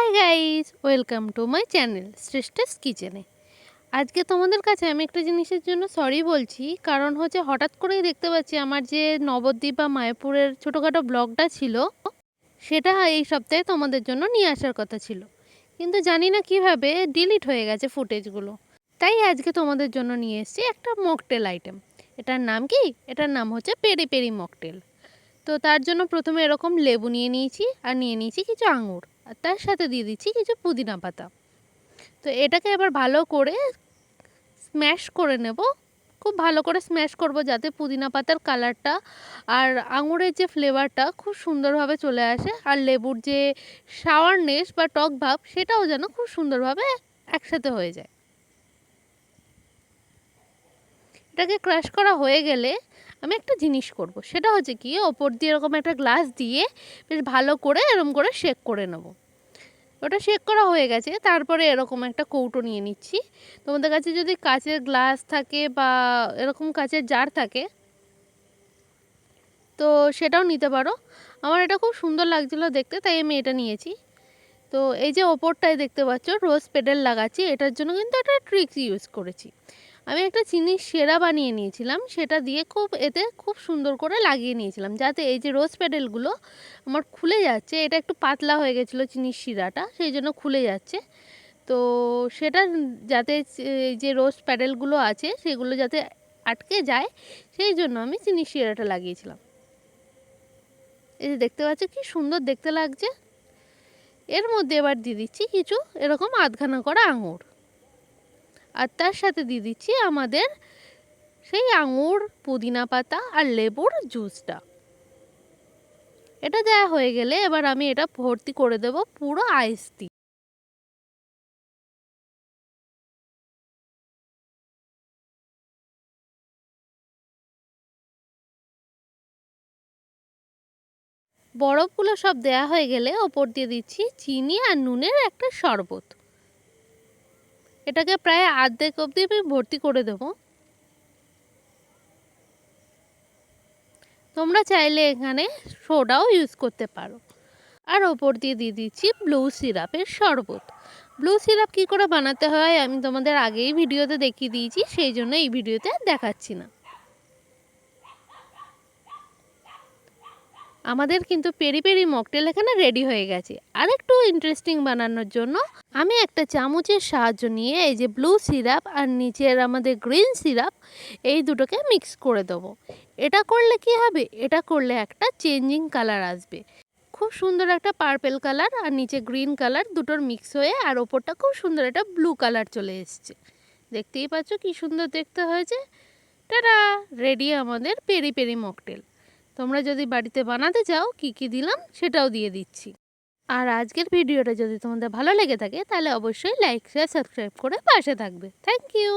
High guys, welcome to my channel Shreshtha's কিচেনে। আজকে তোমাদের কাছে আমি একটা জিনিসের জন্য সরি বলছি, কারণ হচ্ছে হঠাৎ করেই দেখতে পাচ্ছি আমার যে নবদ্বীপ বা মায়াপুরের ছোটোখাটো ব্লগটা ছিল সেটা এই সপ্তাহে তোমাদের জন্য নিয়ে আসার কথা ছিল, কিন্তু জানি না কিভাবে ডিলিট হয়ে গেছে ফুটেজগুলো। তাই আজকে তোমাদের জন্য নিয়ে এসেছি একটা মকটেল আইটেম। এটার নাম কি? এটার নাম হচ্ছে পেরি পেরি মকটেল। তো তার জন্য প্রথমে এরকম লেবু নিয়ে নিয়েছি আর নিয়ে নিয়েছি কিছু আঙুর, আর তার সাথে দিয়ে দিচ্ছি কিছু পুদিনা পাতা। তো এটাকে এবার ভালো করে স্ম্যাশ করে নেব, খুব ভালো করে স্ম্যাশ করব যাতে পুদিনা পাতার কালারটা আর আঙুরের যে ফ্লেভারটা খুব সুন্দরভাবে চলে আসে, আর লেবুর যে সাওয়ারনেস বা টক ভাব সেটাও যেন খুব সুন্দরভাবে একসাথে হয়ে যায়। এটাকে ক্রাশ করা হয়ে গেলে আমি একটা জিনিস করব, সেটা হচ্ছে কি ওপর দিয়ে এরকম একটা গ্লাস দিয়ে বেশ ভালো করে এরকম করে শেক করে নেব। ওটা শেক করা হয়ে গেছে, তারপরে এরকম একটা কৌটো নিয়ে নিচ্ছি। তোমাদের কাছে যদি কাচের গ্লাস থাকে বা এরকম কাচের জার থাকে তো সেটাও নিতে পারো। আমার এটা খুব সুন্দর লাগছিলো দেখতে, তাই আমি এটা নিয়েছি। তো এই যে ওপরটায় দেখতে পাচ্ছ রোজ পেডেল লাগাচ্ছি, এটার জন্য কিন্তু একটা ট্রিক্স ইউজ করেছি। আমি একটা চিনির সেরা বানিয়ে নিয়েছিলাম, সেটা দিয়ে এতে খুব সুন্দর করে লাগিয়ে নিয়েছিলাম যাতে এই যে রোজ প্যাডেলগুলো আমার খুলে যাচ্ছে, এটা একটু পাতলা হয়ে গেছিলো চিনির শিরাটা, সেই জন্য খুলে যাচ্ছে। তো সেটা যাতে এই যে রোজ প্যাডেলগুলো আছে সেগুলো যাতে আটকে যায়, সেই জন্য আমি চিনির শিরাটা লাগিয়েছিলাম। এই যে দেখতে পাচ্ছ কি সুন্দর দেখতে লাগছে। এর মধ্যে এবার দিয়ে দিচ্ছি কিছু এরকম আধখানা করা আঙুর, আর তার সাথে দিয়ে দিচ্ছি আমাদের সেই আঙুর, পুদিনা পাতা আর লেবুর জুসটা। এটা দেওয়া হয়ে গেলে এবার আমি এটা ভর্তি করে দেব পুরো আইস দিয়ে। বরফগুলো সব দেয়া হয়ে গেলে ওপর দিয়ে দিচ্ছি চিনি আর নুনের একটা শরবত। এটাকে প্রায় অর্ধেক অবধি আমি ভর্তি করে দেবো। তোমরা চাইলে এখানে সোডাও ইউজ করতে পারো। আর ওপর দিয়ে দিয়ে দিচ্ছি ব্লু সিরাপের শরবত। ব্লু সিরাপ কী করে বানাতে হয় আমি তোমাদের আগেই ভিডিওতে দেখিয়ে দিয়েছি, সেই জন্য এই ভিডিওতে দেখাচ্ছি না। আমাদের কিন্তু পেরি পেরি মকটেল এখানে রেডি হয়ে গেছে। আর একটু ইন্টারেস্টিং বানানোর জন্য আমি একটা চামচের সাহায্য নিয়ে এই যে ব্লু সিরাপ আর নিচের আমাদের গ্রিন সিরাপ এই দুটোকে মিক্স করে দেবো। এটা করলে কি হবে, এটা করলে একটা চেঞ্জিং কালার আসবে, খুব সুন্দর একটা পার্পেল কালার আর নিচে গ্রিন কালার দুটোর মিক্স হয়ে, আর ওপরটা খুব সুন্দর একটা ব্লু কালার চলে এসছে। দেখতেই পাচ্ছ কি সুন্দর দেখতে হয়েছে। টাটা, রেডি আমাদের পেরি পেরি মকটেল। তোমরা যদি বাড়িতে বানাতে চাও কি কি দিলাম সেটাও দিয়ে দিচ্ছি। আর আজকের ভিডিওটা যদি তোমাদের ভালো লেগে থাকে তাহলে অবশ্যই লাইক শেয়ার সাবস্ক্রাইব করে পাশে থাকবে। Thank you.